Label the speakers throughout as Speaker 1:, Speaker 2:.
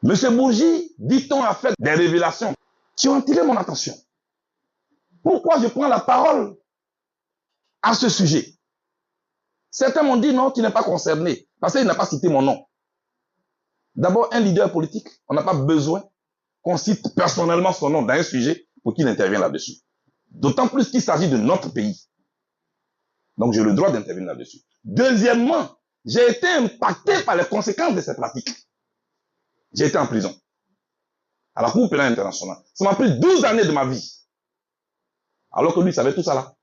Speaker 1: Monsieur Bourgi, dit-on, a fait des révélations qui ont attiré mon attention. Pourquoi je prends la parole à ce sujet? Certains m'ont dit non, tu n'es pas concerné, parce qu'il n'a pas cité mon nom. D'abord, un leader politique, on n'a pas besoin qu'on cite personnellement son nom dans un sujet pour qu'il intervienne là-dessus. D'autant plus qu'il s'agit de notre pays. Donc, j'ai le droit d'intervenir là-dessus. Deuxièmement, j'ai été impacté par les conséquences de cette pratique. J'ai été en prison à la Cour pénale internationale. Ça m'a pris 12 années de ma vie. Alors que lui savait tout ça là.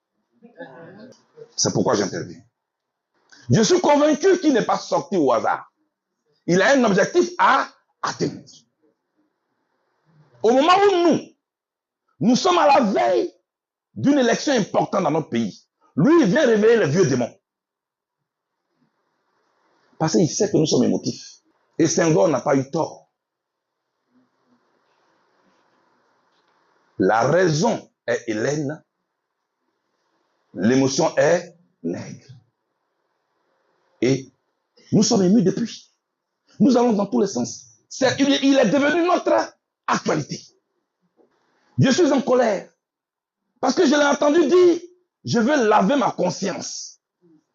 Speaker 1: C'est pourquoi j'interviens. Je suis convaincu qu'il n'est pas sorti au hasard. Il a un objectif à atteindre. Au moment où nous sommes à la veille d'une élection importante dans notre pays, lui, il vient réveiller les vieux démons. Parce qu'il sait que nous sommes émotifs. Et Senghor n'a pas eu tort. La raison est Hélène, l'émotion est Nègre. Et nous sommes émus depuis. Nous allons dans tous les sens. Il est devenu notre actualité. Je suis en colère. Parce que je l'ai entendu dire, je veux laver ma conscience.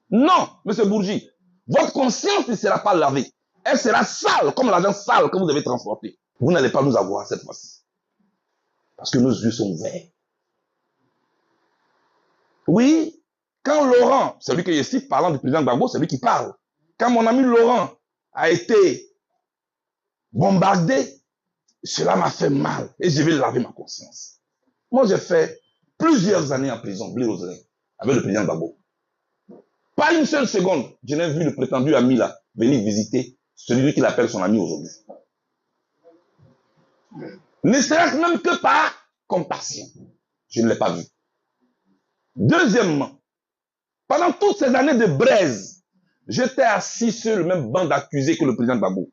Speaker 1: Non, monsieur Bourgi, votre conscience ne sera pas lavée. Elle sera sale, comme l'argent sale que vous devez transporter. Vous n'allez pas nous avoir cette fois-ci. Parce que nos yeux sont verts. Oui, quand Laurent, celui que je cite parlant du président Gbagbo, c'est lui qui parle. Quand mon ami Laurent a été bombardé, cela m'a fait mal et je vais laver ma conscience. Moi, j'ai fait plusieurs années en prison, Blé Roselin, avec le président Gbagbo. Pas une seule seconde, je n'ai vu le prétendu ami là venir visiter celui qu'il appelle son ami aujourd'hui. Ne serait-ce même que par compassion. Je ne l'ai pas vu. Deuxièmement, pendant toutes ces années de braise, j'étais assis sur le même banc d'accusés que le président Gbagbo.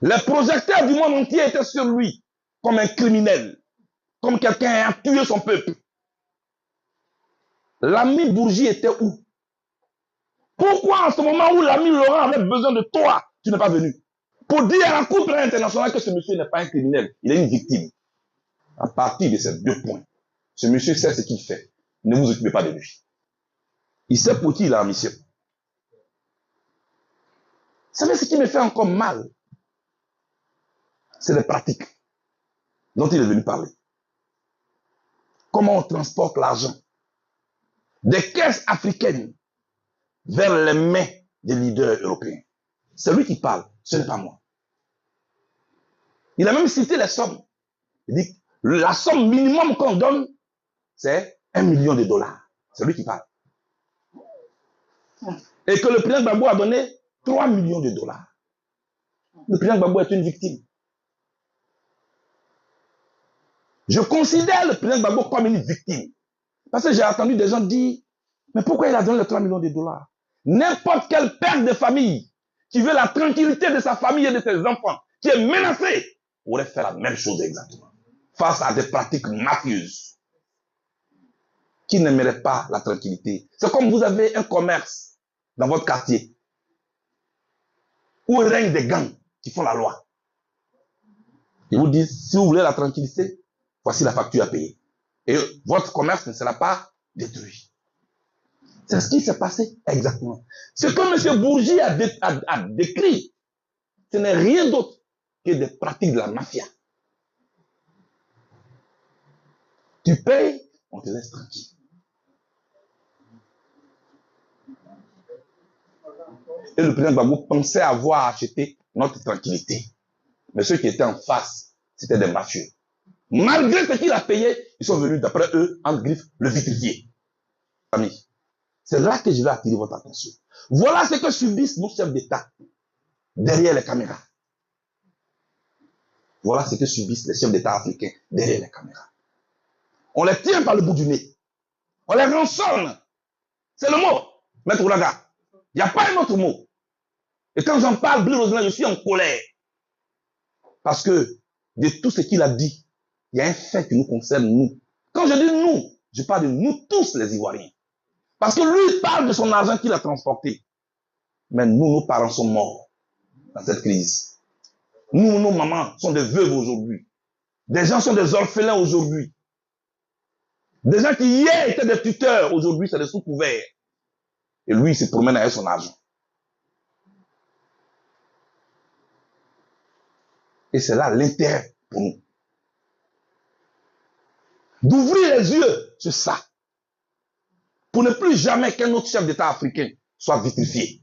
Speaker 1: Les projecteurs du monde entier étaient sur lui, comme un criminel, comme quelqu'un a tué son peuple. L'ami Bourgi était où? Pourquoi en ce moment où l'ami Laurent avait besoin de toi, tu n'es pas venu? Pour dire à la Cour pénale internationale que ce monsieur n'est pas un criminel, il est une victime. À partir de ces deux points, ce monsieur sait ce qu'il fait. Ne vous occupez pas de lui. Il sait pour qui il a en mission. Vous savez ce qui me fait encore mal? C'est les pratiques dont il est venu parler. Comment on transporte l'argent des caisses africaines vers les mains des leaders européens. C'est lui qui parle, ce n'est pas moi. Il a même cité les sommes. Il dit la somme minimum qu'on donne, c'est 1 million de dollars. C'est lui qui parle. Et que le président Gbagbo a donné 3 millions de dollars. Le président Gbagbo est une victime. Je considère le président Gbagbo comme une victime. Parce que j'ai entendu des gens dire, mais pourquoi il a donné les 3 millions de dollars? N'importe quel père de famille qui veut la tranquillité de sa famille et de ses enfants, qui est menacé, aurait fait la même chose exactement. Face à des pratiques mafieuses qui n'aimeraient pas la tranquillité. C'est comme vous avez un commerce dans votre quartier où règnent des gangs qui font la loi. Ils vous disent, si vous voulez la tranquillité, voici la facture à payer. Et votre commerce ne sera pas détruit. C'est ce qui s'est passé exactement. Ce que M. Bourgi a décrit, ce n'est rien d'autre que des pratiques de la mafia. Tu payes, on te laisse tranquille. Et le président Gbagbo pensait avoir acheté notre tranquillité. Mais ceux qui étaient en face, c'était des mafieux. Malgré ce qu'il a payé, ils sont venus, d'après eux, en griffe, le vitrifier. Amis, c'est là que je vais attirer votre attention. Voilà ce que subissent nos chefs d'État derrière les caméras. Voilà ce que subissent les chefs d'État africains derrière les caméras. On les tient par le bout du nez. On les rançonne. C'est le mot, Maître Oulaga. Il n'y a pas un autre mot. Et quand j'en parle, Blé Roselin, je suis en colère. Parce que de tout ce qu'il a dit, il y a un fait qui nous concerne, nous. Quand je dis nous, je parle de nous tous les Ivoiriens. Parce que lui, il parle de son argent qu'il a transporté. Mais nous, nos parents sont morts dans cette crise. Nous, nos mamans sont des veuves aujourd'hui. Des gens sont des orphelins aujourd'hui. Des gens qui hier étaient des tuteurs, aujourd'hui c'est des sous-couverts. Et lui, il se promène avec son argent. Et c'est là l'intérêt pour nous. D'ouvrir les yeux sur ça. Pour ne plus jamais qu'un autre chef d'État africain soit vitrifié.